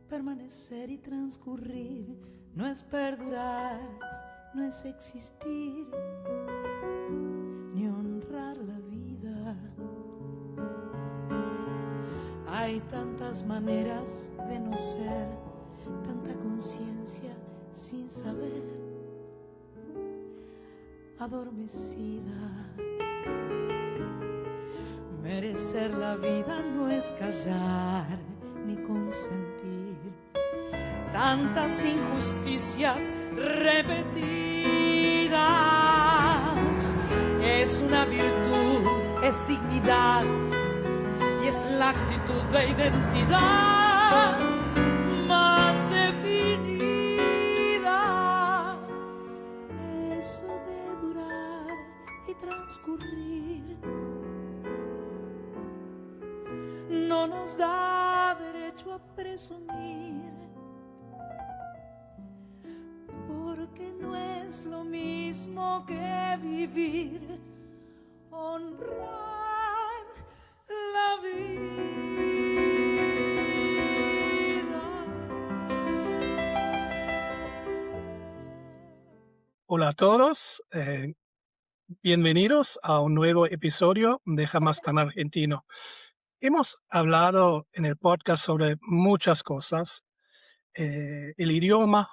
Permanecer y transcurrir no es perdurar, no es existir, ni honrar la vida. Hay tantas maneras de no ser, tanta conciencia sin saber, adormecida. Merecer la vida no es callar ni consentir tantas injusticias repetidas. Es una virtud, es dignidad y es la actitud de identidad más definida. Eso de durar y transcurrir no nos da derecho a presumir, porque no es lo mismo que vivir, honrar la vida. Hola a todos, bienvenidos a un nuevo episodio de Jamás tan Argentino. Hemos hablado en el podcast sobre muchas cosas, el idioma,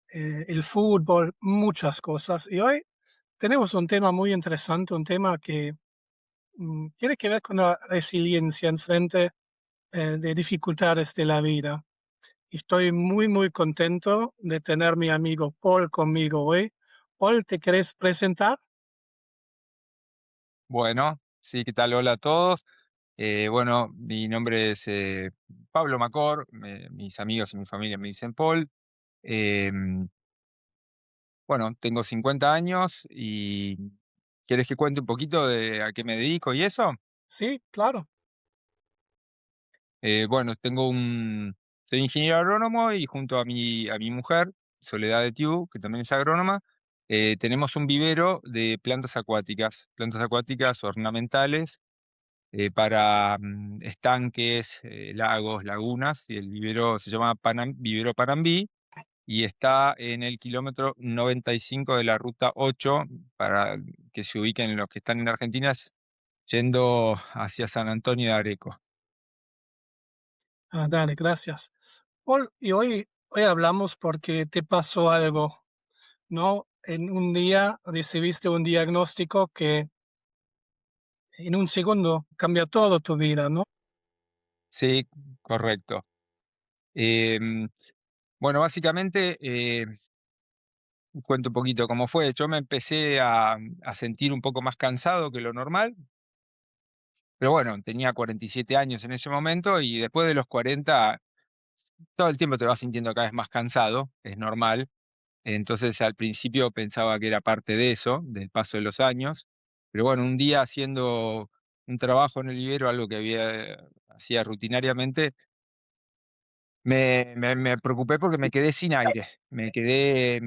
el fútbol, muchas cosas. Y hoy tenemos un tema muy interesante, un tema que tiene que ver con la resiliencia en frente de dificultades de la vida. Y estoy muy contento de tener mi amigo Paul conmigo hoy. Paul, ¿te querés presentar? Bueno, sí, ¿qué tal? Hola a todos. Bueno, mi nombre es Pablo Macor, mis amigos y mi familia me dicen Paul. Em, bueno, tengo 50 años y ¿quieres que cuente un poquito de a qué me dedico y eso? Sí, claro. Bueno, soy ingeniero agrónomo y junto a mi mujer, Soledad de Tiu, que también es agrónoma, tenemos un vivero de plantas acuáticas ornamentales para estanques, lagos, lagunas, y el vivero se llama Vivero Panambí y está en el kilómetro 95 de la ruta 8, para que se ubiquen los que están en Argentina, yendo hacia San Antonio de Areco. Dale, gracias. Paul, y hoy hablamos porque te pasó algo, ¿no? En un día recibiste un diagnóstico que en un segundo cambia todo tu vida, ¿no? Sí, correcto. Em, bueno, básicamente, cuento un poquito cómo fue. Yo me empecé a sentir un poco más cansado que lo normal. Pero bueno, tenía 47 años en ese momento y después de los 40 todo el tiempo te vas sintiendo cada vez más cansado, es normal. Entonces al principio pensaba que era parte de eso, del paso de los años. Pero bueno, un día haciendo un trabajo en el vivero, algo que hacía rutinariamente, me preocupé porque me quedé sin aire. Me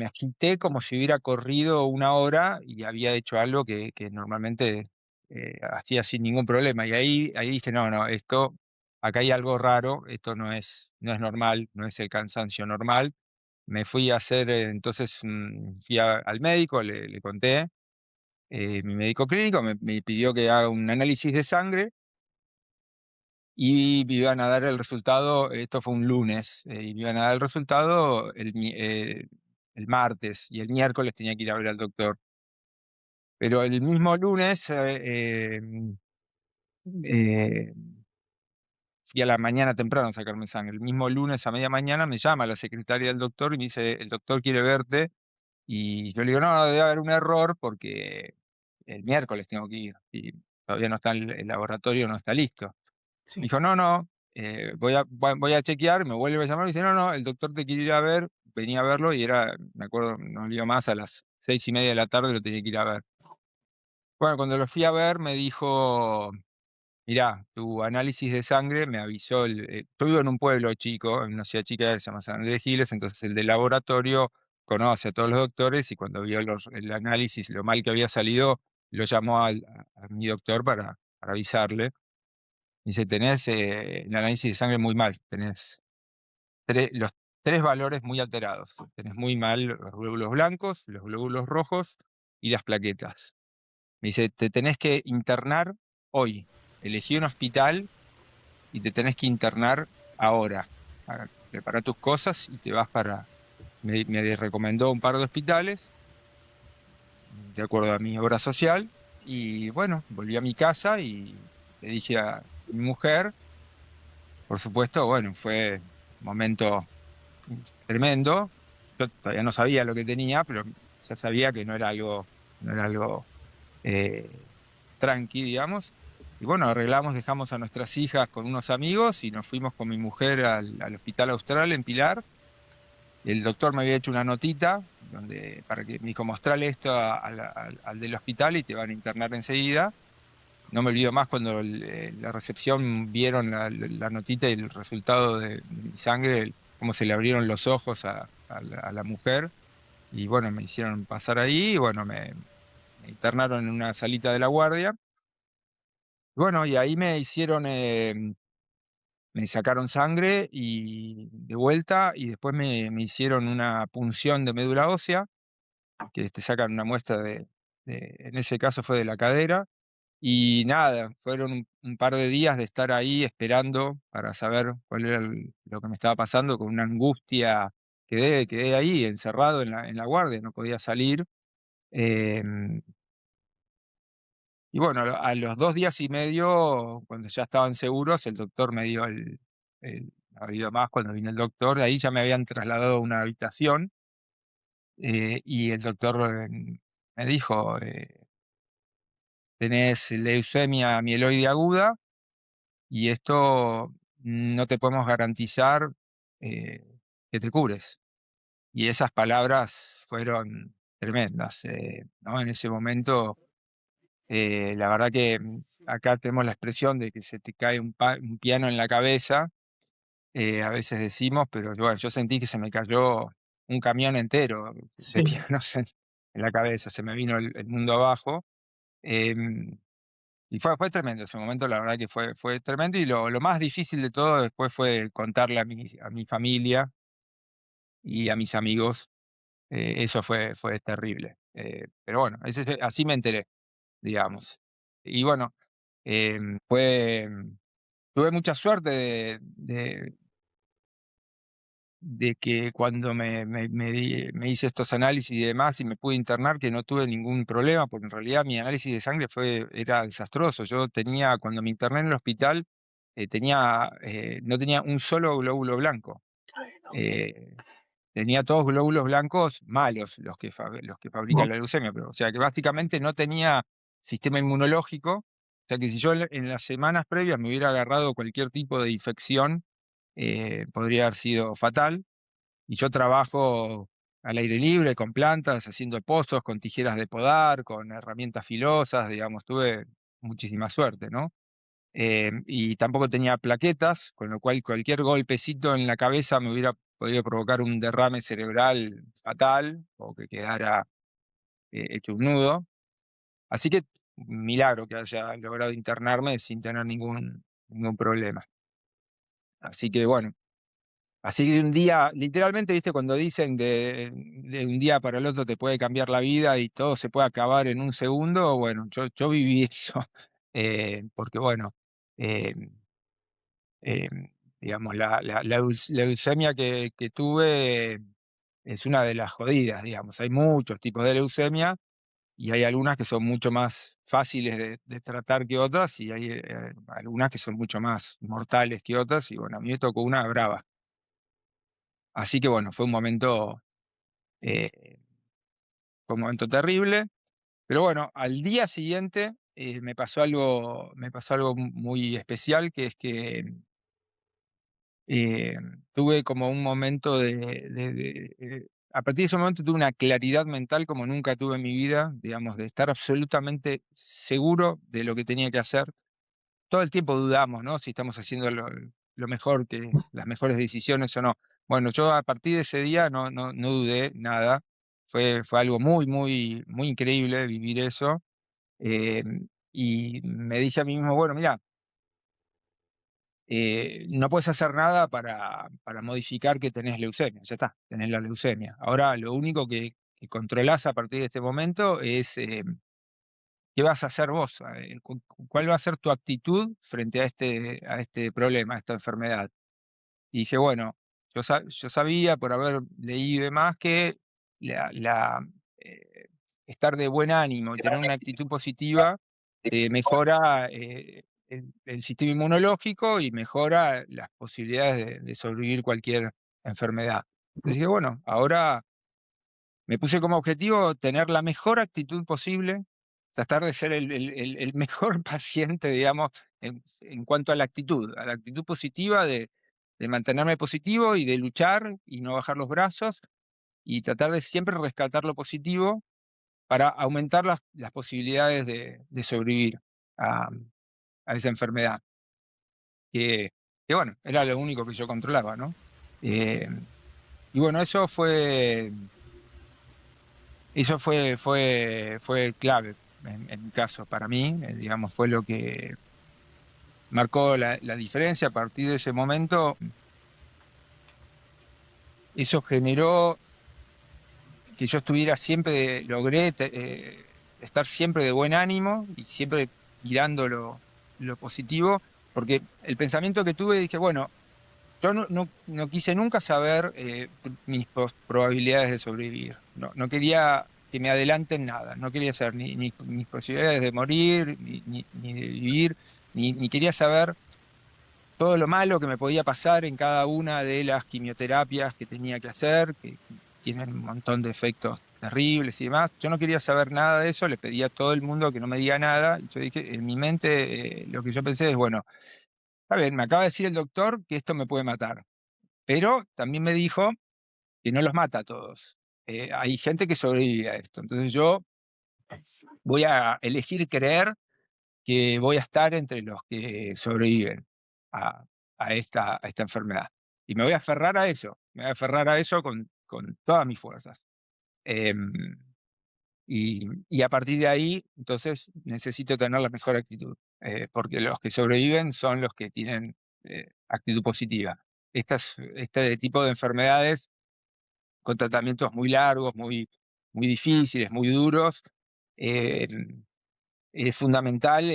agité como si hubiera corrido una hora y había hecho algo que normalmente hacía sin ningún problema. Y ahí dije, no, acá hay algo raro, esto no es normal, no es el cansancio normal. Me fui a hacer, entonces fui al médico, le conté, mi médico clínico me pidió que haga un análisis de sangre y me iban a dar el resultado. Esto fue un lunes, y me iban a dar el resultado el martes, y el miércoles tenía que ir a ver al doctor. Pero el mismo lunes eh, fui a la mañana temprano a sacarme sangre. El mismo lunes a media mañana me llama la secretaria del doctor y me dice, el doctor quiere verte. Y yo le digo, no, debe haber un error porque el miércoles tengo que ir y todavía no está el laboratorio, no está listo. Me Sí. dijo, no, voy a chequear. Me vuelve a llamar y me dice, no, el doctor te quiere ir a ver, venía a verlo, y era, me acuerdo, no le digo más, a las 6:30 de la tarde lo tenía que ir a ver. Bueno, cuando lo fui a ver me dijo, mirá, tu análisis de sangre me avisó, yo vivo en un pueblo chico, en una ciudad chica que se llama San Andrés de Giles. Entonces el del laboratorio conoce a todos los doctores y cuando vio el análisis, lo mal que había salido, lo llamó a mi doctor para avisarle. Dice, tenés el análisis de sangre muy mal, tenés los 3 valores muy alterados. Tenés muy mal los glóbulos blancos, los glóbulos rojos y las plaquetas. Me dice: "Te tenés que internar hoy. Elegí un hospital y te tenés que internar ahora. Prepara tus cosas y te vas para". Me recomendó un par de hospitales, de acuerdo a mi obra social, y bueno, volví a mi casa y le dije a mi mujer, por supuesto, bueno, fue un momento tremendo. Yo todavía no sabía lo que tenía, pero ya sabía que no era algo tranqui, digamos. Y bueno, arreglamos, dejamos a nuestras hijas con unos amigos y nos fuimos con mi mujer al Hospital Austral en Pilar. El doctor me había hecho una notita para que me dijo: mostrale esto al del hospital y te van a internar enseguida. No me olvido más cuando la recepción vieron la notita y el resultado de mi sangre, cómo se le abrieron los ojos a la mujer. Y bueno, me hicieron pasar ahí y bueno, me internaron en una salita de la guardia. Bueno, y ahí me sacaron sangre y de vuelta y después me hicieron una punción de médula ósea, que te sacan una muestra en ese caso fue de la cadera. Y nada, fueron un par de días de estar ahí esperando para saber cuál era lo que me estaba pasando, con una angustia. Quedé ahí encerrado en la guardia, no podía salir. em, y bueno, a los 2 días y medio, cuando ya estaban seguros, el doctor me dio no ha habido más cuando vino el doctor, de ahí ya me habían trasladado a una habitación, y el doctor me dijo: "Tenés leucemia mieloide aguda y esto no te podemos garantizar que te cures". Y esas palabras fueron tremendas, ¿no? En ese momento, la verdad que acá tenemos la expresión de que se te cae un piano en la cabeza, a veces decimos, pero bueno, yo sentí que se me cayó un camión entero de Sí, pianos en la cabeza, se me vino el mundo abajo. em, Y fue tremendo ese momento, la verdad que fue tremendo, y lo más difícil de todo después fue contarle a mi familia y a mis amigos. Eso fue terrible. Pero bueno, así me enteré, digamos. Y bueno, tuve mucha suerte de que cuando me hice estos análisis y demás y me pude internar, que no tuve ningún problema, porque en realidad mi análisis de sangre era desastroso. Yo tenía, cuando me interné en el hospital, no tenía un solo glóbulo blanco. ay, no. Eh, Tenía todos glóbulos blancos malos, los que fabrica Mm, la leucemia, pero, o sea que básicamente no tenía sistema inmunológico. O sea que si yo en las semanas previas me hubiera agarrado cualquier tipo de infección, podría haber sido fatal. Y yo trabajo al aire libre, con plantas, haciendo pozos, con tijeras de podar, con herramientas filosas, digamos, tuve muchísima suerte, ¿no? Y tampoco tenía plaquetas, con lo cual cualquier golpecito en la cabeza me hubiera podido provocar un derrame cerebral fatal o que quedara hecho un nudo. Así que milagro que haya logrado internarme sin tener ningún problema. Así que bueno. Así que de un día, literalmente, ¿viste? Cuando dicen de un día para el otro te puede cambiar la vida y todo se puede acabar en un segundo, bueno, yo viví eso, porque bueno, eh, eh, digamos, la leucemia que tuve es una de las jodidas, digamos. Hay muchos tipos de leucemia y hay algunas que son mucho más fáciles de tratar que otras y hay algunas que son mucho más mortales que otras y bueno, a mí me tocó una brava. Así que bueno, eh, fue un momento terrible, pero bueno, al día siguiente me pasó algo muy especial, que es que eh, tuve como un momento a partir de ese momento tuve una claridad mental como nunca tuve en mi vida, digamos, de estar absolutamente seguro de lo que tenía que hacer. Todo el tiempo dudamos, ¿no? Si estamos haciendo lo mejor, las mejores decisiones o no. Bueno, yo a partir de ese día no dudé nada. Fue algo muy, muy, muy increíble vivir eso. Y me dije a mí mismo, bueno, mira, no puedes hacer nada para modificar que tenés leucemia, ya está, tenés la leucemia. Ahora lo único que controlás a partir de este momento es qué vas a hacer vos, cuál va a ser tu actitud frente a este problema, a esta enfermedad. Y dije, bueno, yo sabía por haber leído y demás que eh, estar de buen ánimo y tener una actitud positiva mejora el sistema inmunológico y mejora las posibilidades de sobrevivir cualquier enfermedad. Entonces dije, bueno, ahora me puse como objetivo tener la mejor actitud posible, tratar de ser el mejor paciente, digamos, en cuanto a la actitud positiva de mantenerme positivo y de luchar y no bajar los brazos y tratar de siempre rescatar lo positivo para aumentar las posibilidades de sobrevivir a, a esa enfermedad, que, que, bueno, era lo único que yo controlaba, ¿no? Eh, y bueno, fue clave en mi caso, para mí, digamos, fue lo que marcó la diferencia. A partir de ese momento, eso generó que yo estuviera siempre, logré estar siempre de buen ánimo y siempre mirando lo positivo, porque el pensamiento que tuve, dije, bueno, yo no quise nunca saber mis probabilidades de sobrevivir. No quería que me adelanten nada. No quería saber ni mis posibilidades de morir, ni de vivir, ni quería saber todo lo malo que me podía pasar en cada una de las quimioterapias que tenía que hacer, que tienen un montón de efectos terribles y demás. Yo no quería saber nada de eso, le pedí a todo el mundo que no me diga nada. Y yo dije, en mi mente, lo que yo pensé es, bueno, está bien, me acaba de decir el doctor que esto me puede matar, pero también me dijo que no los mata a todos. Hay gente que sobrevive a esto. Entonces yo voy a elegir creer que voy a estar entre los que sobreviven a, a esta enfermedad. Y me voy a aferrar a eso, me voy a aferrar a eso con todas mis fuerzas. Em, y a partir de ahí, entonces, necesito tener la mejor actitud, porque los que sobreviven son los que tienen actitud positiva. Este tipo de enfermedades con tratamientos muy largos, muy difíciles, muy duros, eh, es fundamental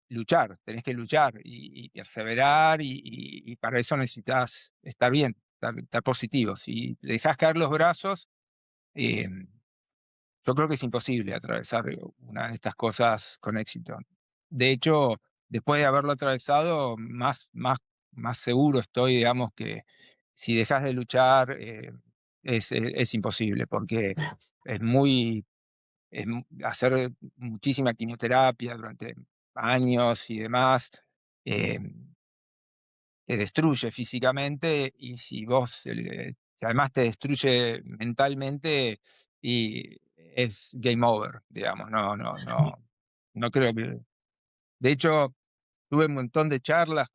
luchar, tenés que luchar y perseverar y para eso necesitas estar bien, estar positivo. Si dejás caer los brazos, eh, yo creo que es imposible atravesar una de estas cosas con éxito. De hecho, después de haberlo atravesado, más seguro estoy, digamos, que si dejas de luchar, es imposible, porque es hacer muchísima quimioterapia durante años y demás, eh, te destruye físicamente y si además te destruye mentalmente y es game over, digamos, no creo que... De hecho, tuve un montón de charlas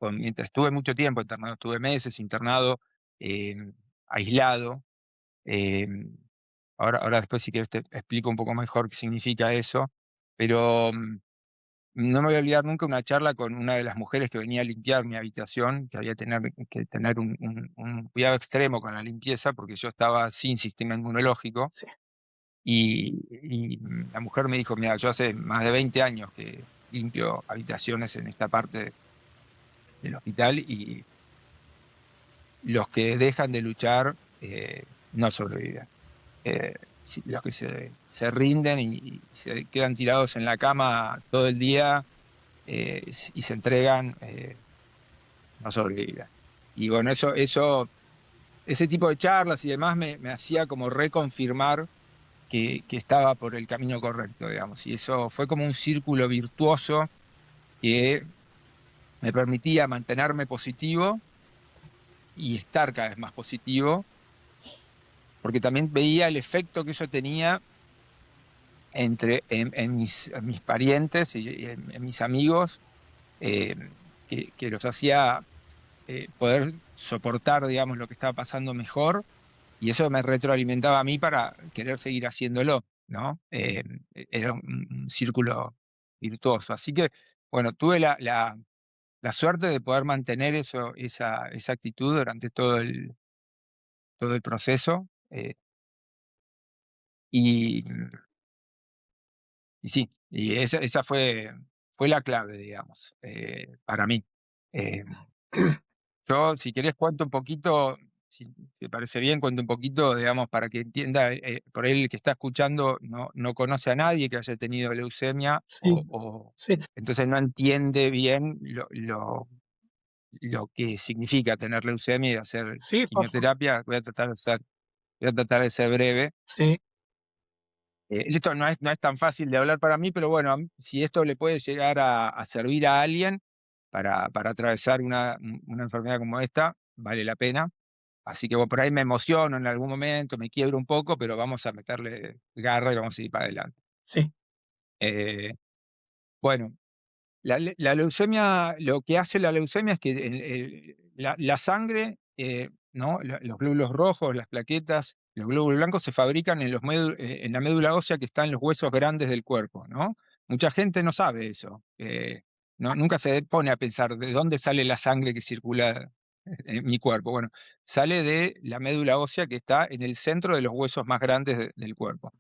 mientras estuve mucho tiempo internado, estuve meses internado, eh, aislado. eh, ahora después si quieres te explico un poco mejor qué significa eso, pero no me voy a olvidar nunca una charla con una de las mujeres que venía a limpiar mi habitación, que había que tener un cuidado extremo con la limpieza porque yo estaba sin sistema inmunológico. Sí. Y la mujer me dijo, mira, yo hace más de 20 años que limpio habitaciones en esta parte del hospital y los que dejan de luchar no sobreviven. Los que se rinden y se quedan tirados en la cama todo el día y se entregan, no sobreviven. Y bueno, ese tipo de charlas y demás me hacía como reconfirmar que estaba por el camino correcto, digamos. Y eso fue como un círculo virtuoso que me permitía mantenerme positivo y estar cada vez más positivo, porque también veía el efecto que eso tenía en mis parientes y en mis amigos, eh, que los hacía poder soportar, digamos, lo que estaba pasando mejor, y eso me retroalimentaba a mí para querer seguir haciéndolo, ¿no? Era un círculo virtuoso. Así que, bueno, tuve la suerte de poder mantener esa actitud durante todo el proceso. Y, y sí, y esa fue la clave, digamos, para mí. Eh, yo, si querés, cuento un poquito, si te parece bien, cuento un poquito, digamos, para que entienda, por ahí el que está escuchando no conoce a nadie que haya tenido leucemia Sí, sí, entonces no entiende bien lo que significa tener leucemia y hacer sí, por favor. quimioterapia. Voy a tratar de ser breve. Sí, Esto no es tan fácil de hablar para mí, pero bueno, si esto le puede llegar a servir a alguien para atravesar una enfermedad como esta, vale la pena. Así que bueno, por ahí me emociono en algún momento, me quiebro un poco, pero vamos a meterle garra y vamos a ir para adelante. sí. Eh, bueno, la leucemia, lo que hace la leucemia es que la sangre, ¿no? Los glóbulos rojos, las plaquetas, los glóbulos blancos se fabrican en la médula ósea que está en los huesos grandes del cuerpo, ¿no? Mucha gente no sabe eso. Nunca se pone a pensar de dónde sale la sangre que circula en mi cuerpo. Bueno, sale de la médula ósea que está en el centro de los huesos más grandes del cuerpo.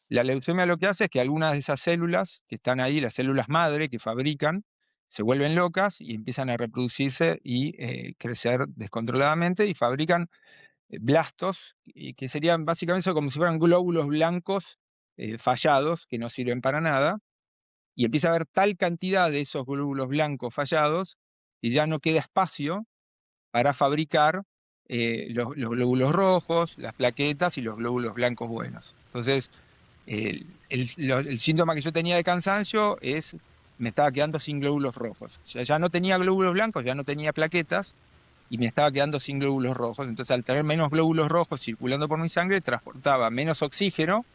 La leucemia lo que hace es que algunas de esas células que están ahí, las células madre que fabrican, se vuelven locas y empiezan a reproducirse y crecer descontroladamente y fabrican blastos, que serían básicamente eso como si fueran glóbulos blancos fallados que no sirven para nada. Y empieza a haber tal cantidad de esos glóbulos blancos fallados que ya no queda espacio para fabricar los glóbulos rojos, las plaquetas y los glóbulos blancos buenos. Entonces, el síntoma que yo tenía de cansancio me estaba quedando sin glóbulos rojos. O sea, ya no tenía glóbulos blancos, ya no tenía plaquetas y me estaba quedando sin glóbulos rojos. Entonces, al tener menos glóbulos rojos circulando por mi sangre, transportaba menos oxígeno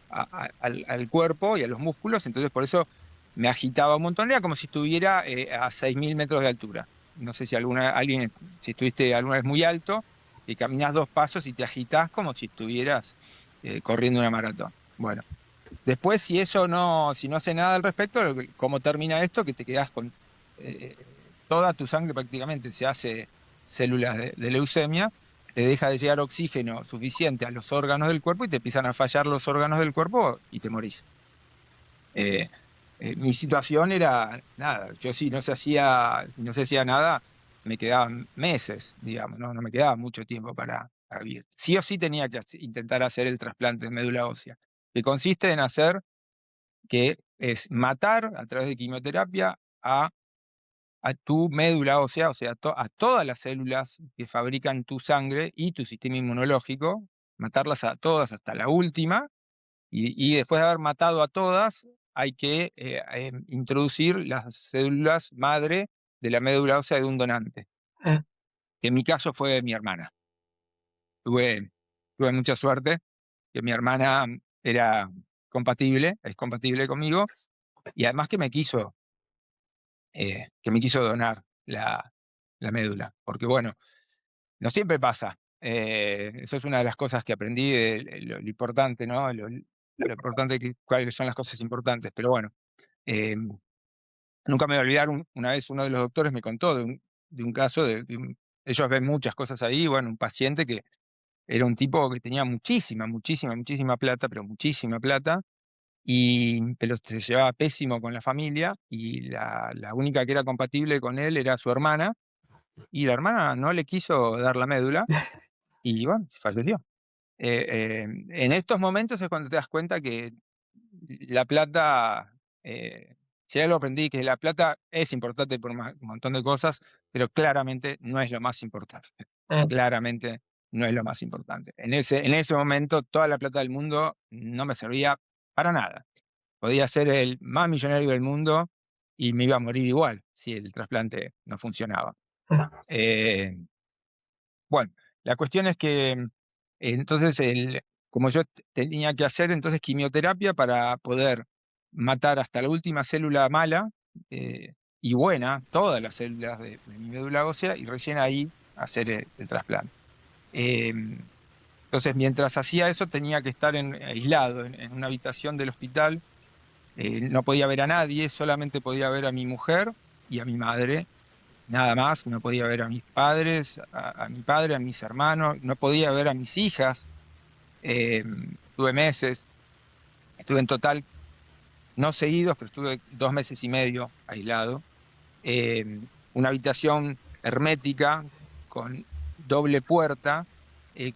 al cuerpo y a los músculos. Entonces, por eso me agitaba un montón. Era como si estuviera a 6.000 metros de altura. No sé si si estuviste alguna vez muy alto y caminás 2 pasos y te agitás como si estuvieras corriendo una maratón. Bueno, después si no hace nada al respecto, ¿cómo termina esto? Que te quedás con eh, toda tu sangre prácticamente se hace células de leucemia, te deja de llegar oxígeno suficiente a los órganos del cuerpo y te empiezan a fallar los órganos del cuerpo y te morís. Mi situación era nada, yo si no se hacía nada, me quedaban meses, digamos, no me quedaba mucho tiempo para vivir. Sí o sí tenía que intentar hacer el trasplante de médula ósea, que consiste en que es matar a través de quimioterapia a tu médula ósea, o sea, a todas las células que fabrican tu sangre y tu sistema inmunológico, matarlas a todas hasta la última, y después de haber matado a todas, hay que introducir las células madre de la médula ósea de un donante, Eh, que en mi caso fue mi hermana. Tuve mucha suerte, que mi hermana es compatible conmigo, y además que me quiso donar la médula, porque bueno, no siempre pasa. Eso es una de las cosas que aprendí de lo importante, ¿no? Lo importante cuáles son las cosas importantes. Pero bueno, eh, nunca me voy a olvidar, una vez uno de los doctores me contó de un caso, ellos ven muchas cosas ahí, bueno, un paciente que era un tipo que tenía muchísima, muchísima, muchísima plata, pero muchísima plata, pero se llevaba pésimo con la familia, y la única que era compatible con él era su hermana, y la hermana no le quiso dar la médula, y bueno, falleció. En estos momentos es cuando te das cuenta que la plata, si algo aprendí, que la plata es importante por un montón de cosas, pero claramente no es lo más importante. eh, Claramente no es lo más importante. En ese momento, toda la plata del mundo no me servía para nada. Podía ser el más millonario del mundo y me iba a morir igual si el trasplante no funcionaba. eh, Eh, bueno, la cuestión es que entonces, como yo tenía que hacer entonces quimioterapia para poder matar hasta la última célula mala y buena, todas las células de mi médula ósea, y recién ahí hacer el trasplante. Eh, entonces, mientras hacía eso, tenía que estar aislado en una habitación del hospital. No podía ver a nadie, solamente podía ver a mi mujer y a mi madre, nada más, no podía ver a mis padres, a mi padre, a mis hermanos, no podía ver a mis hijas. Estuve meses, estuve en total, no seguidos, pero estuve 2 meses y medio aislado. Una habitación hermética con doble puerta,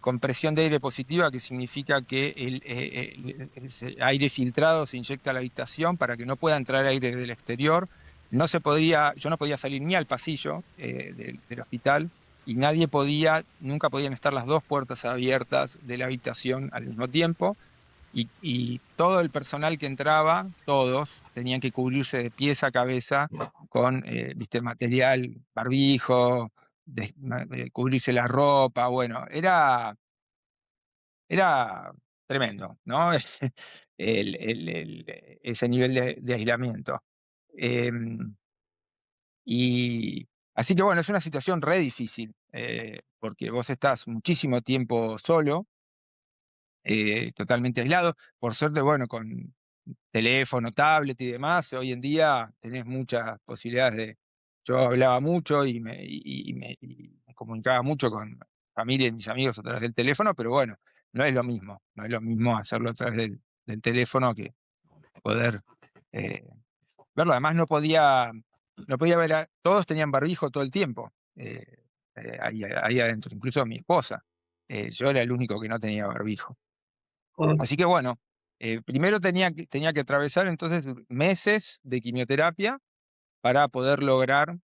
con presión de aire positiva, que significa que ese aire filtrado se inyecta a la habitación para que no pueda entrar aire del exterior. Yo no podía salir ni al pasillo del hospital y nunca podían estar las dos puertas abiertas de la habitación al mismo tiempo. Y todo el personal que entraba, todos, tenían que cubrirse de pies a cabeza con, viste, material, barbijo, cubrirse la ropa, bueno, era tremendo, ¿no? Ese nivel de aislamiento. Em, y así que bueno, es una situación re difícil, porque vos estás muchísimo tiempo solo, totalmente aislado. Por suerte, bueno, con teléfono, tablet y demás, hoy en día tenés muchas posibilidades de... Yo hablaba mucho y me comunicaba mucho con familia y mis amigos a través del teléfono, pero bueno, no es lo mismo, no es lo mismo hacerlo a través del teléfono que poder verlo. Además no podía ver todos tenían barbijo todo el tiempo, ahí adentro, incluso mi esposa. Yo era el único que no tenía barbijo. Así que bueno, primero tenía que atravesar entonces meses de quimioterapia para poder lograr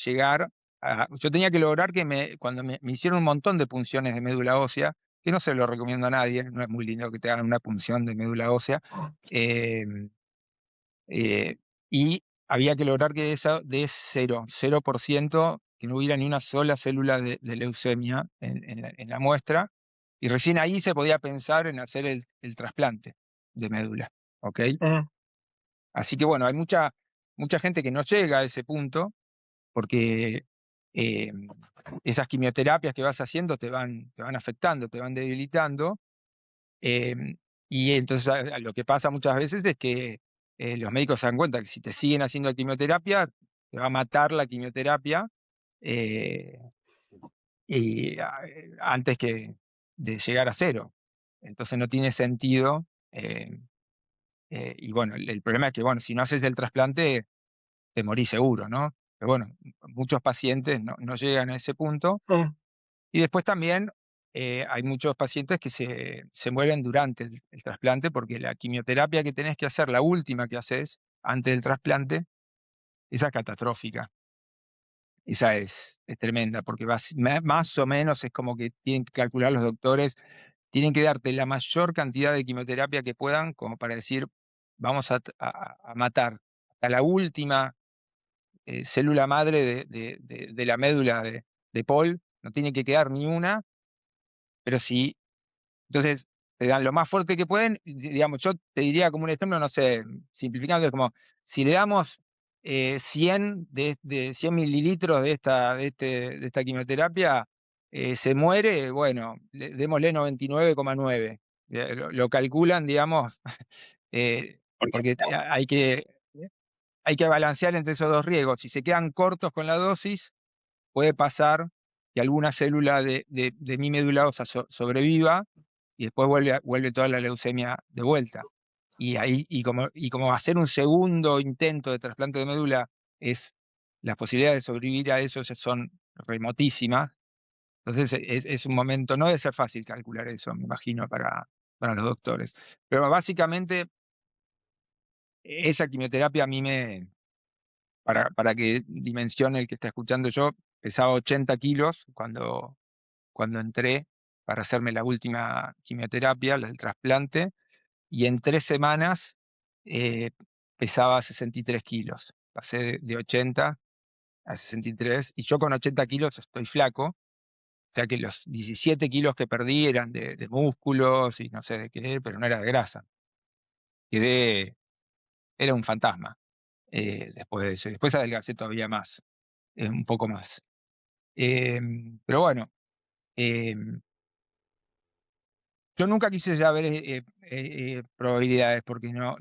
llegar a... Yo tenía que lograr cuando me hicieron un montón de punciones de médula ósea, que no se lo recomiendo a nadie, no es muy lindo que te hagan una punción de médula ósea, eh, eh, y había que lograr que de 0%, que no hubiera ni una sola célula de leucemia en la muestra, y recién ahí se podía pensar en hacer el trasplante de médula, ¿ok? Ujú. Así que bueno, hay mucha gente que no llega a ese punto porque eh, esas quimioterapias que vas haciendo te van afectando, te van debilitando, y entonces lo que pasa muchas veces es que los médicos se dan cuenta que si te siguen haciendo quimioterapia, te va a matar la quimioterapia, eh, antes que de llegar a cero. Entonces no tiene sentido. Y bueno, el problema es que, bueno, si no haces el trasplante, te morís seguro, ¿no? Pero bueno, muchos pacientes no llegan a ese punto. Mm. Y después también hay muchos pacientes que se mueren durante el trasplante, porque la quimioterapia que tenés que hacer, la última que haces antes del trasplante, esa es catastrófica. Esa es tremenda, porque más o menos es como que tienen que calcular los doctores, tienen que darte la mayor cantidad de quimioterapia que puedan, como para decir, vamos a matar hasta la última célula madre de la médula de Paul, no tiene que quedar ni una, pero sí. Entonces, te dan lo más fuerte que pueden. Digamos, yo te diría como un ejemplo, no sé, simplificando, es como si le damos 100 de 100 mililitros de esta quimioterapia, se muere, bueno, démosle 99,9. Lo calculan, digamos, porque hay que balancear entre esos dos riesgos. Si se quedan cortos con la dosis, puede pasar que alguna célula de mi médula ósea sobreviva y después vuelve toda la leucemia de vuelta. Y como hacer un segundo intento de trasplante de médula, las posibilidades de sobrevivir a eso ya son remotísimas. Entonces es un momento, no debe ser fácil calcular eso, me imagino, para los doctores. Pero básicamente esa quimioterapia a mí para que dimensione el que está escuchando, yo pesaba 80 kilos cuando entré para hacerme la última quimioterapia, la del trasplante, y en 3 semanas pesaba 63 kilos. Pasé de 80 a 63, y yo con 80 kilos estoy flaco, o sea que los 17 kilos que perdí eran de músculos y no sé de qué, pero no era de grasa. Era un fantasma después de eso. Y después adelgacé todavía más, un poco más. Pero bueno, em, yo nunca quise ya ver probabilidades porque no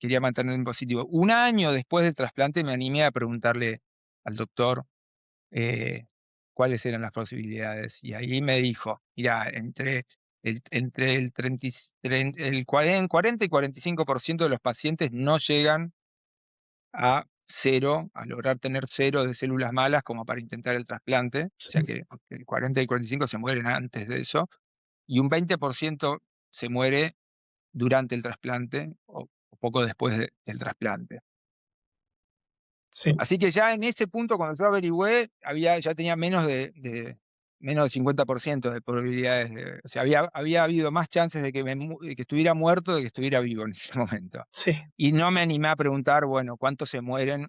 quería mantenerme en positivo. Un año después del trasplante me animé a preguntarle al doctor eh, cuáles eran las posibilidades. Y ahí me dijo, mira, entre el, 30 y 40 y 45% de los pacientes no llegan a cero, a lograr tener cero de células malas como para intentar el trasplante, o sea que el 40 y 45 se mueren antes de eso, y un 20% se muere durante el trasplante o poco después del trasplante. Sí, Así que ya en ese punto, cuando yo averigüé, ya tenía menos del 50% de probabilidades. O sea, había habido más chances de que estuviera muerto de que estuviera vivo en ese momento. sí, Y no me animé a preguntar, bueno, ¿cuántos se mueren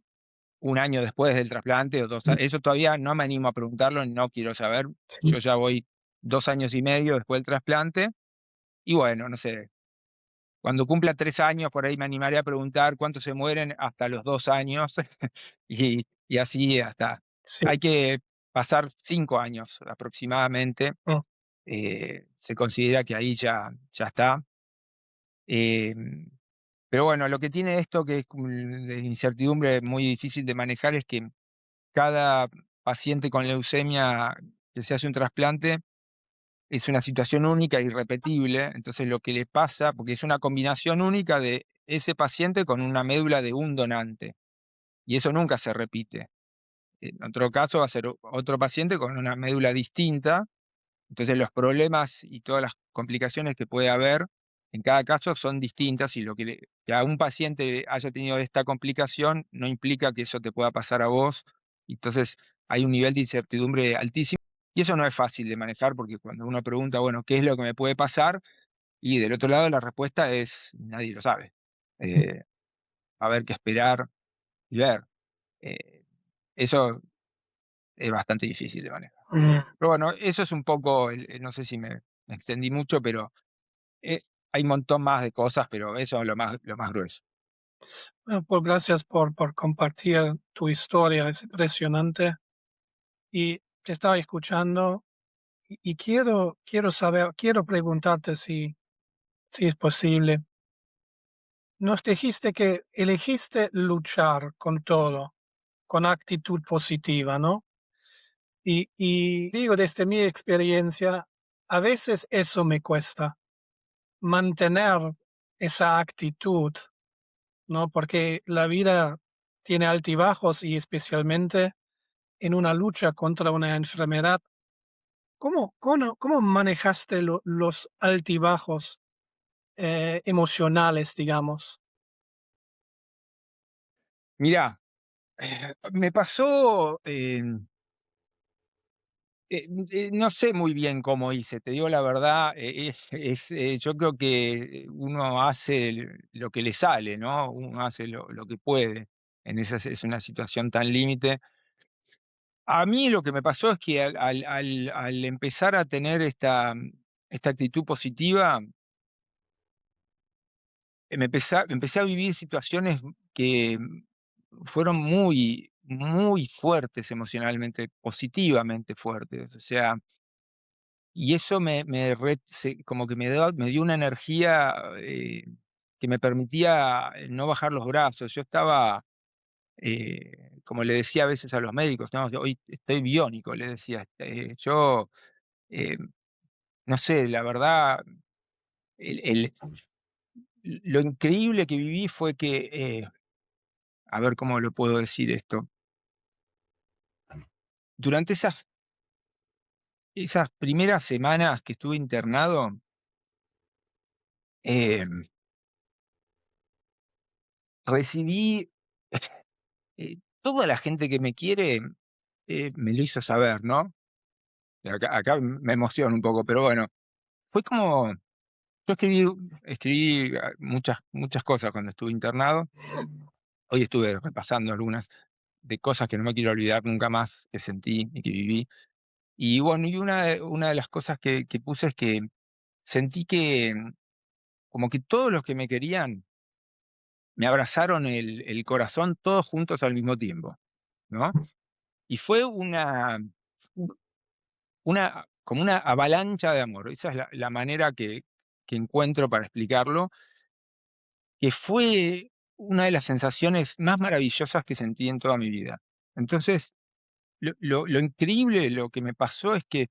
un año después del trasplante o 2 años? sí, Eso todavía no me animo a preguntarlo, no quiero saber. Yo sí, ya voy 2 años y medio después del trasplante. Y bueno, no sé, cuando cumpla 3 años, por ahí me animaré a preguntar cuántos se mueren hasta los 2 años y así hasta. sí. Hay que pasar 5 años aproximadamente. Mm, Se considera que ahí ya está. Em, pero bueno, lo que tiene esto, que es como de incertidumbre muy difícil de manejar, es que cada paciente con leucemia que se hace un trasplante es una situación única e irrepetible. Entonces lo que le pasa, porque es una combinación única de ese paciente con una médula de un donante, y eso nunca se repite. En otro caso va a ser otro paciente con una médula distinta. Entonces los problemas y todas las complicaciones que puede haber en cada caso son distintas, y que a un paciente haya tenido esta complicación no implica que eso te pueda pasar a vos. Entonces hay un nivel de incertidumbre altísimo, y eso no es fácil de manejar, porque cuando uno pregunta, bueno, ¿qué es lo que me puede pasar? Y del otro lado la respuesta es, nadie lo sabe. Eh, Va a haber que esperar y ver. Eh, Eso es bastante difícil de manejar. mm. Pero bueno, eso es un poco, no sé si me extendí mucho, pero eh, hay un montón más de cosas, pero eso es lo más grueso. Bueno, pues gracias por compartir tu historia, es impresionante. Y te estaba escuchando y quiero saber, quiero preguntarte si es posible. Nos dijiste que elegiste luchar con todo, con actitud positiva, ¿no? Y digo, desde mi experiencia, a veces eso me cuesta, mantener esa actitud, ¿no? Porque la vida tiene altibajos y especialmente en una lucha contra una enfermedad. ¿Cómo manejaste los altibajos emocionales, digamos? Mirá, me pasó, no sé muy bien cómo hice, te digo la verdad. Yo creo que uno hace lo que le sale, ¿no? Uno hace lo que puede. Es una situación tan límite. A mí lo que me pasó es que al empezar a tener esta actitud positiva, empecé a vivir situaciones que fueron muy, muy fuertes emocionalmente, positivamente fuertes. O sea, y eso como que me dio una energía que me permitía no bajar los brazos. Yo estaba, como le decía a veces a los médicos, ¿no? Hoy estoy biónico, le decía. Yo, eh, no sé, la verdad, el- el- lo increíble que viví fue que, a ver cómo lo puedo decir esto. Durante esas primeras semanas que estuve internado, eh, recibí, toda la gente que me quiere, me lo hizo saber, ¿no? Acá me emociona un poco, pero bueno, fue como, yo escribí muchas cosas cuando estuve internado. Hoy estuve repasando algunas de cosas que no me quiero olvidar nunca más, que sentí y que viví. Y bueno, y una de las cosas que puse es que sentí que como que todos los que me querían me abrazaron el corazón todos juntos al mismo tiempo, ¿no? Y fue como una avalancha de amor. Esa es la manera que encuentro para explicarlo, que fue una de las sensaciones más maravillosas que sentí en toda mi vida. Entonces, lo increíble, lo que me pasó es que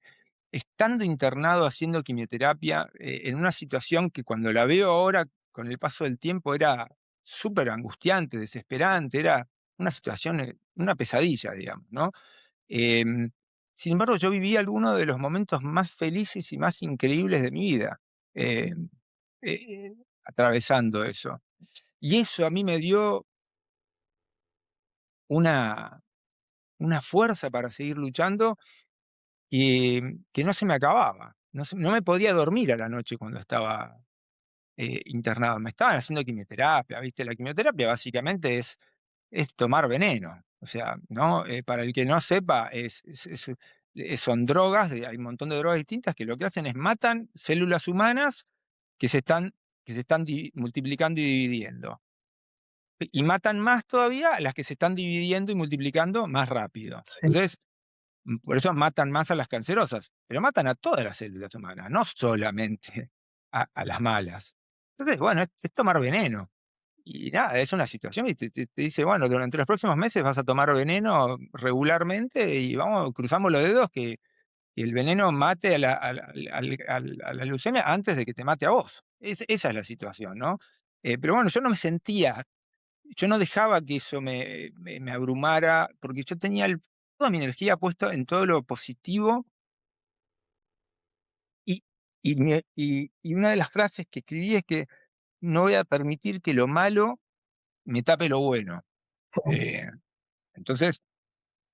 estando internado haciendo quimioterapia, en una situación que cuando la veo ahora, con el paso del tiempo, era súper angustiante, desesperante, era una situación, una pesadilla, digamos, ¿no? Em, Sin embargo, yo viví algunos de los momentos más felices y más increíbles de mi vida, em, eh, atravesando eso. Y eso a mí me dio una, una fuerza para seguir luchando que no se me acababa. No me podía dormir a la noche cuando estaba internado. Me estaban haciendo quimioterapia, ¿viste? La quimioterapia básicamente es tomar veneno. O sea, ¿no? Para el que no sepa, son drogas, hay un montón de drogas distintas que lo que hacen es matan células humanas que se están multiplicando y dividiendo. Y matan más todavía a las que se están dividiendo y multiplicando más rápido. Sí, Entonces, por eso matan más a las cancerosas, pero matan a todas las células humanas, no solamente a las malas. Entonces, bueno, es tomar veneno. Y nada, es una situación y te dice, bueno, durante los próximos meses vas a tomar veneno regularmente y vamos, cruzamos los dedos que el veneno mate a la leucemia antes de que te mate a vos. Esa es la situación, ¿no? Pero bueno, yo no me sentía, yo no dejaba que eso me abrumara, porque yo tenía toda mi energía puesta en todo lo positivo y, y una de las frases que escribí es que no voy a permitir que lo malo me tape lo bueno. Eh, entonces,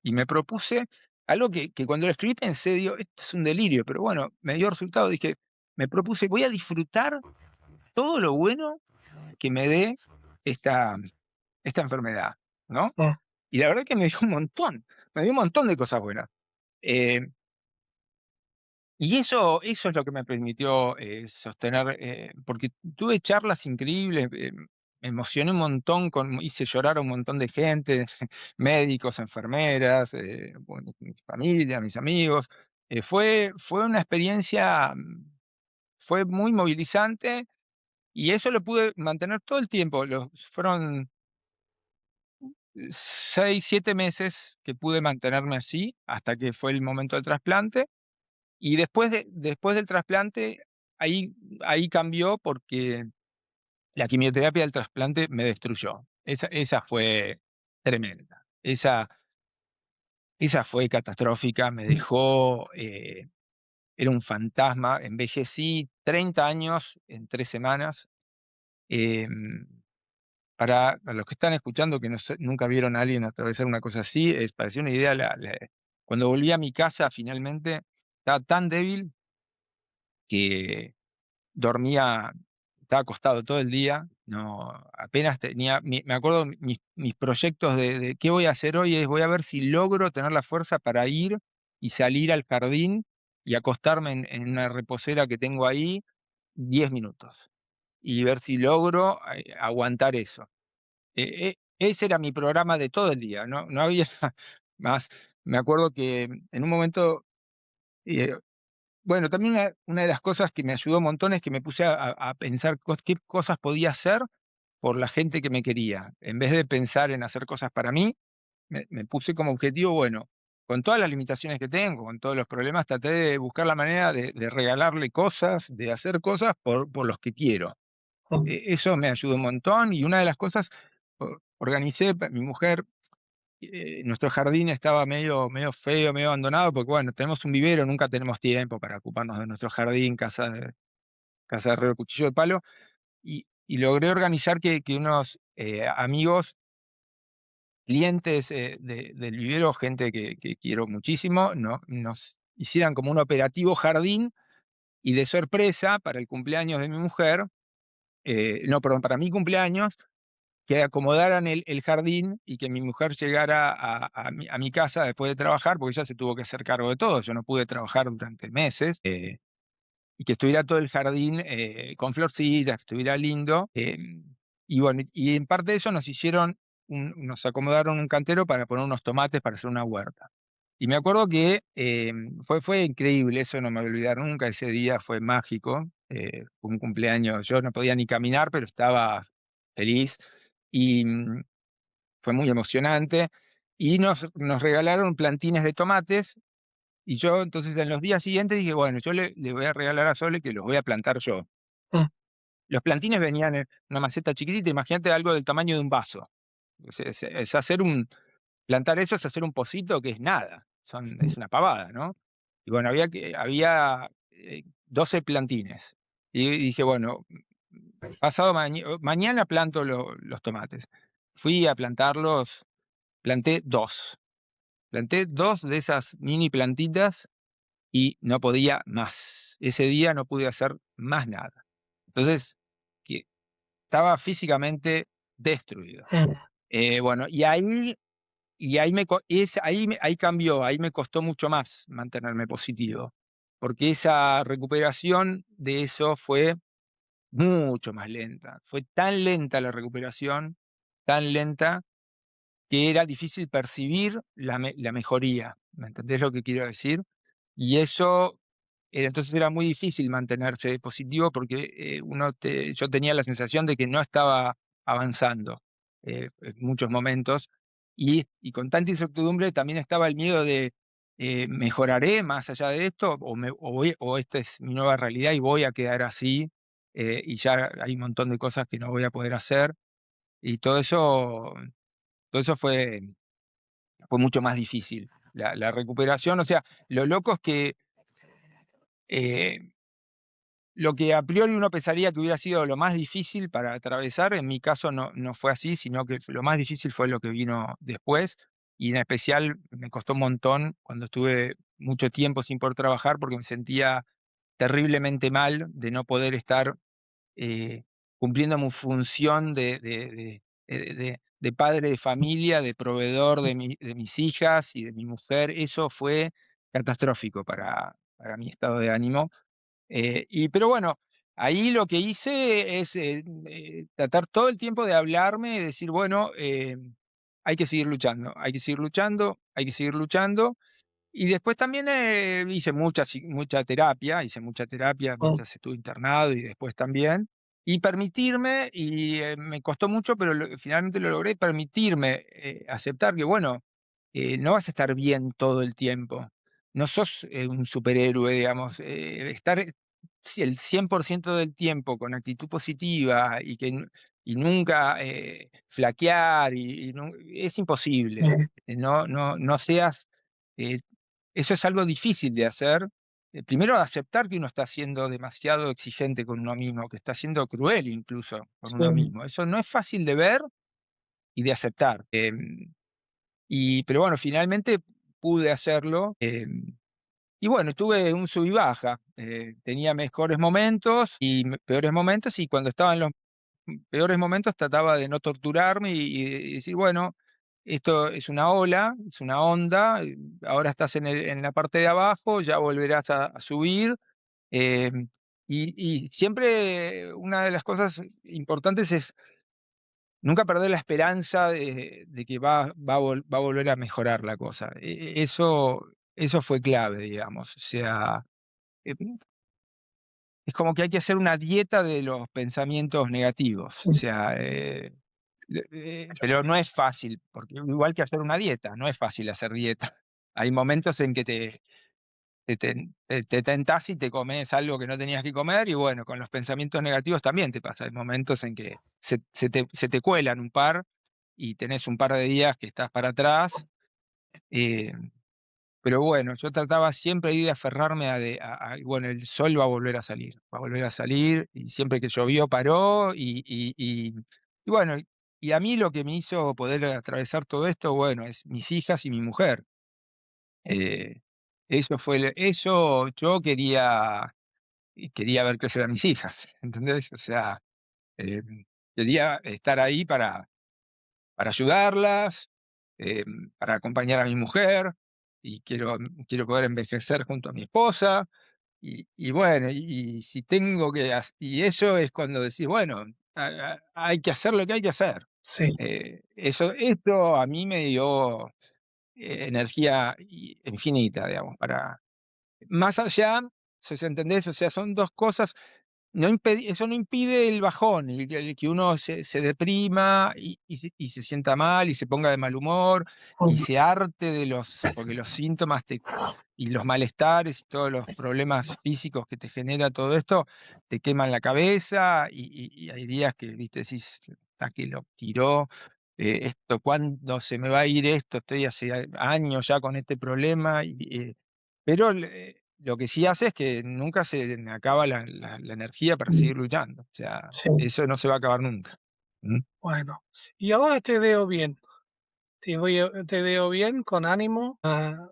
y me propuse algo que cuando lo escribí pensé, digo, esto es un delirio, pero bueno, me dio resultado, dije, me propuse, voy a disfrutar todo lo bueno que me dé esta, esta enfermedad, ¿no? mm, Y la verdad que me dio un montón, me dio un montón de cosas buenas. Eh, y eso es lo que me permitió sostener, porque tuve charlas increíbles, me emocioné un montón, hice llorar a un montón de gente, médicos, enfermeras, bueno, mi familia, mis amigos. Fue una experiencia, fue muy movilizante y eso lo pude mantener todo el tiempo. Fueron 6, 7 meses que pude mantenerme así hasta que fue el momento del trasplante. Y después del trasplante, ahí cambió porque la quimioterapia del trasplante me destruyó. Esa fue tremenda. Esa fue catastrófica, me mm, dejó, era un fantasma. Envejecí 30 años en 3 semanas. Em, para los que están escuchando que nunca vieron a alguien atravesar una cosa así, parecía una idea. Cuando volví a mi casa, finalmente, estaba tan débil que dormía, estaba acostado todo el día, no, apenas tenía, me acuerdo mis proyectos de qué voy a hacer hoy es voy a ver si logro tener la fuerza para ir y salir al jardín y acostarme en una reposera que tengo ahí 10 minutos y ver si logro aguantar eso. Ese era mi programa de todo el día, no había más. Me acuerdo que en un momento, eh, bueno, también una de las cosas que me ayudó un montón es que me puse a pensar qué cosas podía hacer por la gente que me quería. En vez de pensar en hacer cosas para mí, me puse como objetivo, bueno, con todas las limitaciones que tengo, con todos los problemas, traté de buscar la manera de regalarle cosas, de hacer cosas por los que quiero. mm, Eso me ayudó un montón y una de las cosas, organicé, mi mujer, nuestro jardín estaba medio feo, medio abandonado, porque bueno, tenemos un vivero, nunca tenemos tiempo para ocuparnos de nuestro jardín, casa de herrero, cuchillo de palo, y logré organizar que unos amigos, clientes del vivero, gente que quiero muchísimo, nos hicieran como un operativo jardín, y de sorpresa, para el cumpleaños de mi mujer, no, perdón, para mi cumpleaños, que acomodaran el jardín y que mi mujer llegara a mi casa después de trabajar, porque ella se tuvo que hacer cargo de todo, yo no pude trabajar durante meses, y que estuviera todo el jardín con florcitas, que estuviera lindo. Y bueno, y en parte de eso nos acomodaron un cantero para poner unos tomates para hacer una huerta. Y me acuerdo que fue increíble, eso no me voy a olvidar nunca, ese día fue mágico, fue un cumpleaños, yo no podía ni caminar, pero estaba feliz y fue muy emocionante. y nos regalaron plantines de tomates. Y yo entonces en los días siguientes dije, bueno, yo le voy a regalar a Sole que los voy a plantar yo. Mm. Los plantines venían en una maceta chiquitita, imagínate algo del tamaño de un vaso. Es hacer plantar eso es hacer un pocito que es nada, es una pavada, ¿no? Y bueno, había 12 plantines. Y dije, bueno, mañana planto los tomates. Fui a plantarlos, planté dos. Planté dos de esas mini plantitas y no podía más. Ese día no pude hacer más nada. Entonces, estaba físicamente destruido. Mm. Bueno, ahí cambió, ahí me costó mucho más mantenerme positivo, porque esa recuperación de eso fue mucho más lenta. Fue tan lenta la recuperación, tan lenta, que era difícil percibir la mejoría. ¿Me entendés lo que quiero decir? Y eso, entonces era muy difícil mantenerse positivo porque yo tenía la sensación de que no estaba avanzando en muchos momentos. Y con tanta incertidumbre también estaba el miedo de ¿mejoraré más allá de esto? ¿O esta es mi nueva realidad y voy a quedar así? Y ya hay un montón de cosas que no voy a poder hacer. Y todo eso fue mucho más difícil. La recuperación, o sea, lo loco es que eh, lo que a priori uno pensaría que hubiera sido lo más difícil para atravesar, en mi caso no fue así, sino que lo más difícil fue lo que vino después, y en especial me costó un montón cuando estuve mucho tiempo sin poder trabajar porque me sentía terriblemente mal de no poder estar eh, cumpliendo mi función de padre de familia, de proveedor de mis hijas y de mi mujer. Eso fue catastrófico para mi estado de ánimo. Pero bueno, ahí lo que hice es tratar todo el tiempo de hablarme y decir, bueno, hay que seguir luchando, hay que seguir luchando, hay que seguir luchando. Y después también hice mucha terapia Mm. mientras estuve internado y después también. Y permitirme, y me costó mucho, pero finalmente lo logré, permitirme aceptar que, bueno, no vas a estar bien todo el tiempo. No sos un superhéroe, digamos. Estar el 100% del tiempo con actitud positiva y nunca flaquear, es imposible. Mm. No seas eh, eso es algo difícil de hacer. Primero, aceptar que uno está siendo demasiado exigente con uno mismo, que está siendo cruel incluso con Sí. uno mismo. Eso no es fácil de ver y de aceptar. Pero bueno, finalmente pude hacerlo. Y bueno, tuve un sub y baja. Tenía mejores momentos y peores momentos, y cuando estaba en los peores momentos trataba de no torturarme y decir, bueno, esto es una ola, es una onda, ahora estás en la parte de abajo, ya volverás a subir. eh, y siempre una de las cosas importantes es nunca perder la esperanza de que va a volver a mejorar la cosa. Eso fue clave, digamos. O sea, eh, es como que hay que hacer una dieta de los pensamientos negativos. O Sí. sea, pero no es fácil, porque igual que hacer una dieta, no es fácil hacer dieta. Hay momentos en que te tentás y te comes algo que no tenías que comer, y bueno, con los pensamientos negativos también te pasa. Hay momentos en que se te cuelan un par y tenés un par de días que estás para atrás. eh, pero bueno, yo trataba siempre ahí de aferrarme bueno, el sol va a volver a salir, va a volver a salir, y siempre que llovió paró, y bueno, y a mí lo que me hizo poder atravesar todo esto, bueno, es mis hijas y mi mujer. Eh, eso yo quería ver crecer a mis hijas, ¿entendés? O sea, eh, quería estar ahí para ayudarlas, eh, para acompañar a mi mujer, y quiero poder envejecer junto a mi esposa. Y bueno, y si tengo y eso es cuando decís, bueno, hay que hacer lo que hay que hacer. Sí. Esto a mí me dio energía infinita, digamos, más allá, si ¿entendés? O sea, son dos cosas. eso no impide el bajón, el que uno se deprima y se sienta mal y se ponga de mal humor y se harte porque los síntomas y los malestares y todos los problemas físicos que te genera todo esto te queman la cabeza y hay días que, viste, decís, hasta que lo tiró, esto, ¿cuándo se me va a ir esto? Estoy hace años ya con este problema, pero lo que sí hace es que nunca se me acaba la energía para seguir luchando. O sea, Sí, eso no se va a acabar nunca. ¿Mm? bueno. Y ahora te veo bien. Te veo bien, con ánimo,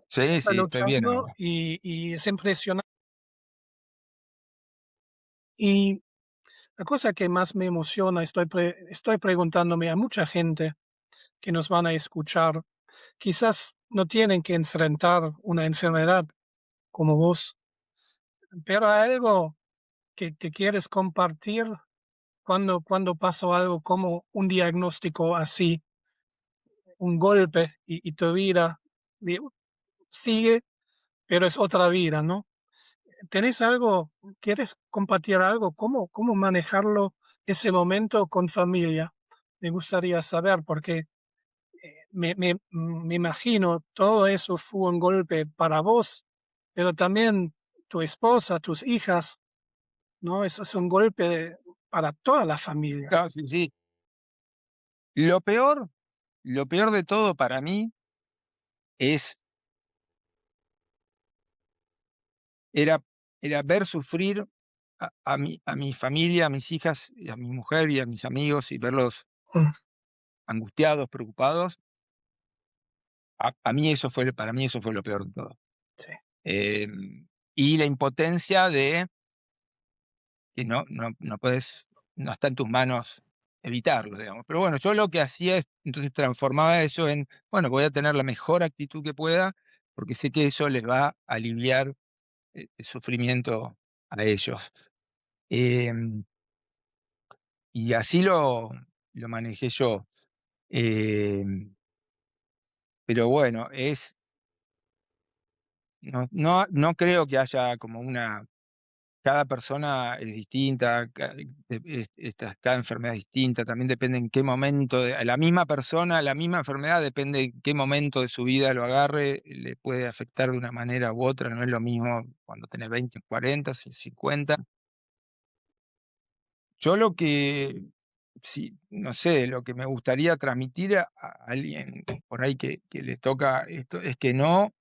Sí, está sí, estoy bien luchando ahora. y es impresionante. Y la cosa que más me emociona, estoy preguntándome a mucha gente que nos van a escuchar, quizás no tienen que enfrentar una enfermedad como vos, pero hay algo que te quieres compartir cuando pasó algo como un diagnóstico así, un golpe y tu vida sigue, pero es otra vida, ¿no? ¿Tenés algo, quieres compartir algo? ¿Cómo manejarlo ese momento con familia? Me gustaría saber, porque me imagino todo eso fue un golpe para vos, pero también tu esposa, tus hijas, ¿no? Eso es un golpe para toda la familia. Claro, sí, sí. Lo peor, lo peor de todo para mí es, era, era ver sufrir a mi familia, a mis hijas, y a mi mujer y a mis amigos y verlos Mm, angustiados, preocupados. Para mí eso fue lo peor de todo. sí, Y la impotencia de que no puedes, no está en tus manos evitarlo, digamos. Pero bueno, yo lo que hacía es, entonces transformaba eso en, bueno, voy a tener la mejor actitud que pueda, porque sé que eso les va a aliviar el sufrimiento a ellos. Em, y así lo manejé yo. Em, pero bueno, no creo que haya como una. Cada persona es distinta, cada enfermedad es distinta, también depende en qué momento, a la misma persona, la misma enfermedad, depende en qué momento de su vida lo agarre, le puede afectar de una manera u otra, no es lo mismo cuando tenés 20, 40, 50. Yo sí, no sé, lo que me gustaría transmitir a alguien por ahí que le toca esto, es que no,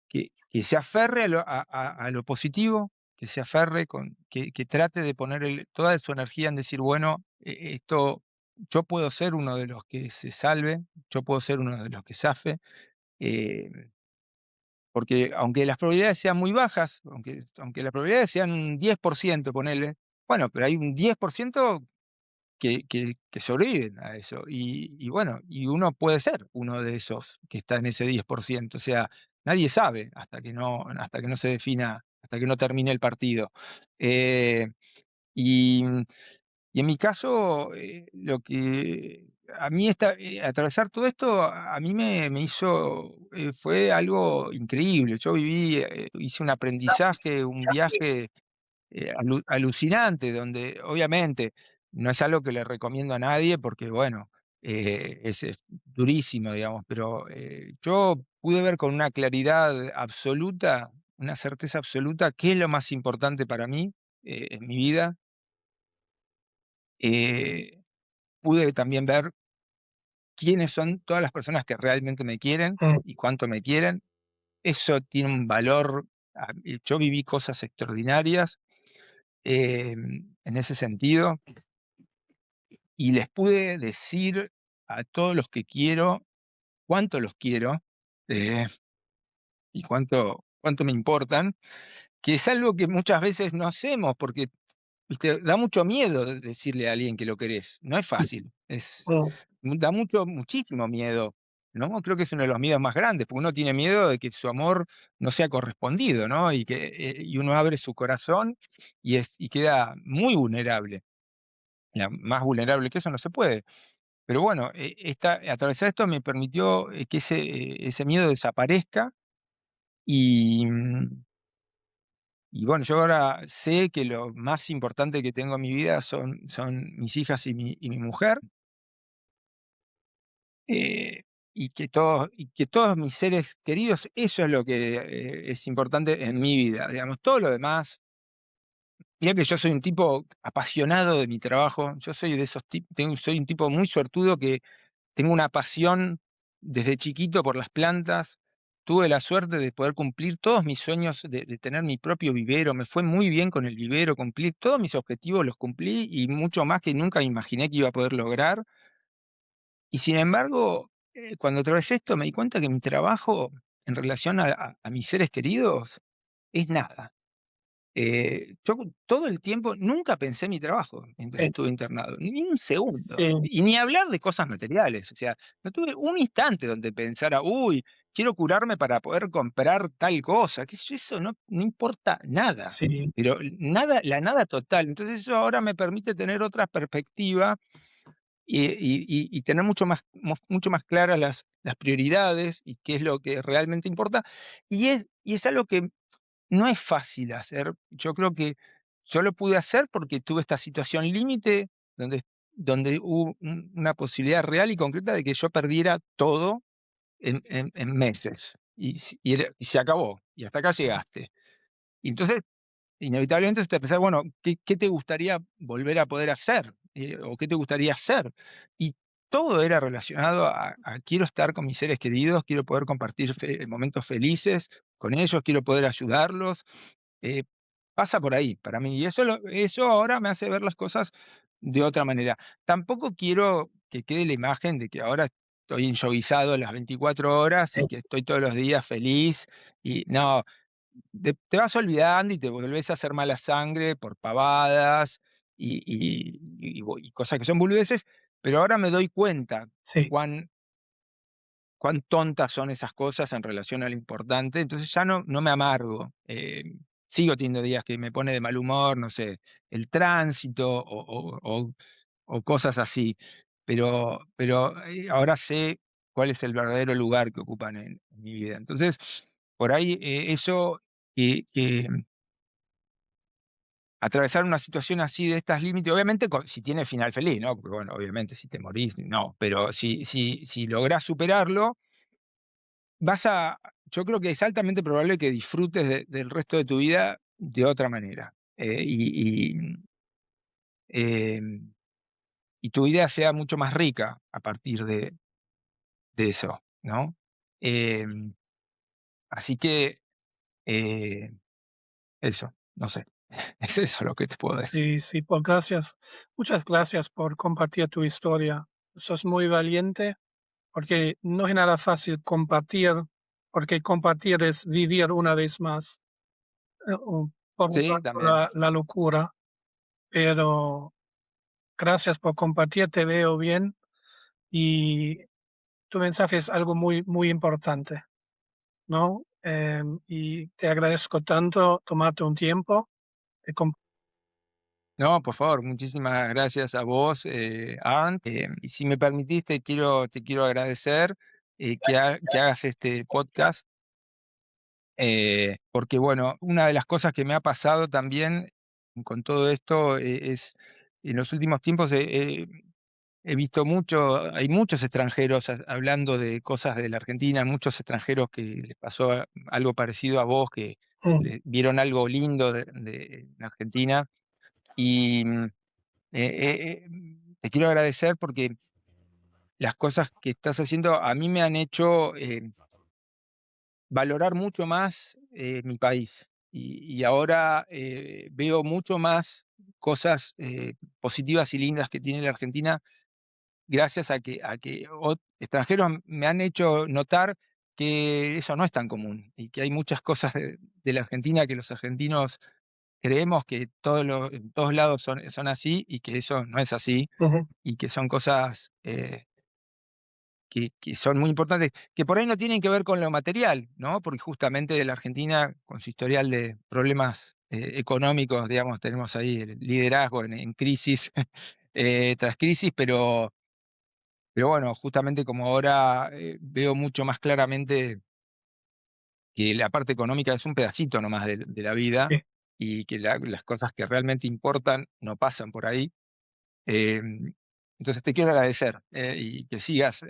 que se aferre a lo positivo, que se aferre que trate de poner toda su energía en decir, bueno, esto, yo puedo ser uno de los que se salve, yo puedo ser uno de los que zafe, eh, porque aunque las probabilidades sean muy bajas, aunque las probabilidades sean un 10%, ponele, bueno, pero hay un 10% que sobreviven a eso. Y bueno, y uno puede ser uno de esos que está en ese 10%. O sea, nadie sabe hasta que no se defina, hasta que no termine el partido. Eh, y, y en mi caso, lo que a mí atravesar todo esto a mí me hizo, fue algo increíble. Yo hice un aprendizaje, un viaje alucinante, donde obviamente no es algo que le recomiendo a nadie porque, bueno, es durísimo, digamos, pero yo pude ver con una claridad absoluta, una certeza absoluta, qué es lo más importante para mí en mi vida. Eh, Pude también ver quiénes son todas las personas que realmente me quieren mm, y cuánto me quieren. Eso tiene un valor. Yo viví cosas extraordinarias en ese sentido. Y les pude decir a todos los que quiero cuánto los quiero, eh, y cuánto me importan, que es algo que muchas veces no hacemos porque, viste, da mucho miedo decirle a alguien que lo querés. No es fácil, mm, da muchísimo miedo, ¿no? Creo que es uno de los miedos más grandes, porque uno tiene miedo de que su amor no sea correspondido, ¿no? Y uno abre su corazón y queda muy vulnerable. Más vulnerable que eso no se puede. Pero bueno, atravesar esto me permitió que ese miedo desaparezca y, Y bueno, yo ahora sé que lo más importante que tengo en mi vida son mis hijas y mi mujer, eh, y que todos mis seres queridos, eso es lo que es importante en mi vida, digamos, todo lo demás. Mira que yo soy un tipo apasionado de mi trabajo, yo soy de esos tipos, soy un tipo muy suertudo que tengo una pasión desde chiquito por las plantas. Tuve la suerte de poder cumplir todos mis sueños de tener mi propio vivero. Me fue muy bien con el vivero, cumplí todos mis objetivos, los cumplí y mucho más que nunca me imaginé que iba a poder lograr. Y sin embargo, cuando atravesé esto me di cuenta que mi trabajo en relación a mis seres queridos es nada. Yo todo el tiempo nunca pensé en mi trabajo mientras Sí, estuve internado, ni un segundo. sí, Y ni hablar de cosas materiales. O sea, no tuve un instante donde pensara, uy, quiero curarme para poder comprar tal cosa. ¿Qué sé yo? Eso no importa nada. sí, Pero nada, la nada total. Entonces eso ahora me permite tener otra perspectiva y tener mucho más claras las prioridades y qué es lo que realmente importa. Y es algo que no es fácil hacer. Yo creo que yo lo pude hacer porque tuve esta situación límite donde hubo una posibilidad real y concreta de que yo perdiera todo en meses. Y se acabó. Y hasta acá llegaste. Y entonces, inevitablemente, usted pensar, bueno, ¿qué te gustaría volver a poder hacer? ¿O qué te gustaría hacer? Y todo era relacionado a quiero estar con mis seres queridos, quiero poder compartir momentos felices con ellos, quiero poder ayudarlos. eh, Pasa por ahí para mí. Y eso ahora me hace ver las cosas de otra manera. Tampoco quiero que quede la imagen de que ahora estoy enlloguizado las 24 horas sí, y que estoy todos los días feliz. Y no, te vas olvidando y te volvés a hacer mala sangre por pavadas y cosas que son boludeces, pero ahora me doy cuenta sí, cuán tontas son esas cosas en relación a lo importante, entonces ya no me amargo. Sigo teniendo días que me pone de mal humor, no sé, el tránsito o cosas así, pero ahora sé cuál es el verdadero lugar que ocupan en mi vida. Entonces, por ahí eso, que atravesar una situación así de estas límites, obviamente si tiene final feliz, ¿no? Porque bueno, obviamente si te morís, no, pero si lográs superarlo, vas a, yo creo que es altamente probable que disfrutes del resto de tu vida de otra manera. Em, y tu vida sea mucho más rica a partir de eso, ¿no? Em, Así que eh, eso, no sé, es eso lo que te puedo decir. sí, sí, pues gracias. Muchas gracias por compartir tu historia. Sos muy valiente porque no es nada fácil compartir, porque compartir es vivir una vez más, por un Sí, rato también. la locura, pero gracias por compartir, te veo bien y tu mensaje es algo muy, muy importante, ¿no? Y te agradezco tanto tomarte un tiempo de No, por favor, muchísimas gracias a vos, Arndt. Y si me permitís, te quiero agradecer que hagas este podcast, porque bueno, una de las cosas que me ha pasado también con todo esto es, en los últimos tiempos he visto hay muchos extranjeros hablando de cosas de la Argentina, muchos extranjeros que les pasó algo parecido a vos, que Mm, vieron algo lindo de la Argentina. Y te quiero agradecer porque las cosas que estás haciendo a mí me han hecho valorar mucho más mi país. Y ahora veo mucho más cosas positivas y lindas que tiene la Argentina gracias a que extranjeros me han hecho notar que eso no es tan común y que hay muchas cosas de la Argentina que los argentinos creemos que en todos lados son así y que eso no es así ujú, y que son cosas que son muy importantes, que por ahí no tienen que ver con lo material, ¿no? Porque justamente la Argentina, con su historial de problemas económicos, digamos, tenemos ahí el liderazgo en crisis tras crisis, pero bueno, justamente como ahora veo mucho más claramente que la parte económica es un pedacito nomás de la vida, sí, y que las cosas que realmente importan no pasan por ahí. Entonces te quiero agradecer y que sigas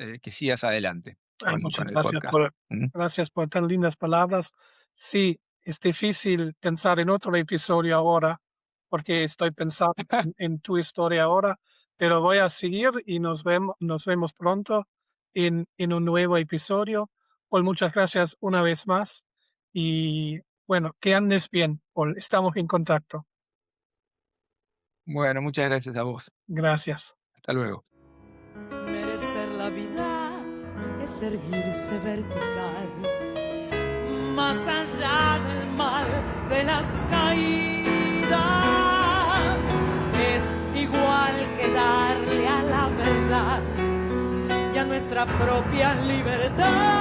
adelante Ay, con muchas el podcast. gracias por tan lindas palabras. Sí, es difícil pensar en otro episodio ahora, porque estoy pensando en tu historia ahora, pero voy a seguir y nos vemos pronto en un nuevo episodio. Paul, muchas gracias una vez más y bueno, que andes bien, Paul. Estamos en contacto. Bueno, muchas gracias a vos. Gracias. Hasta luego. Merecer la vida es erguirse vertical, más allá del mal de las caídas. Es igual que darle a la verdad y a nuestra propia libertad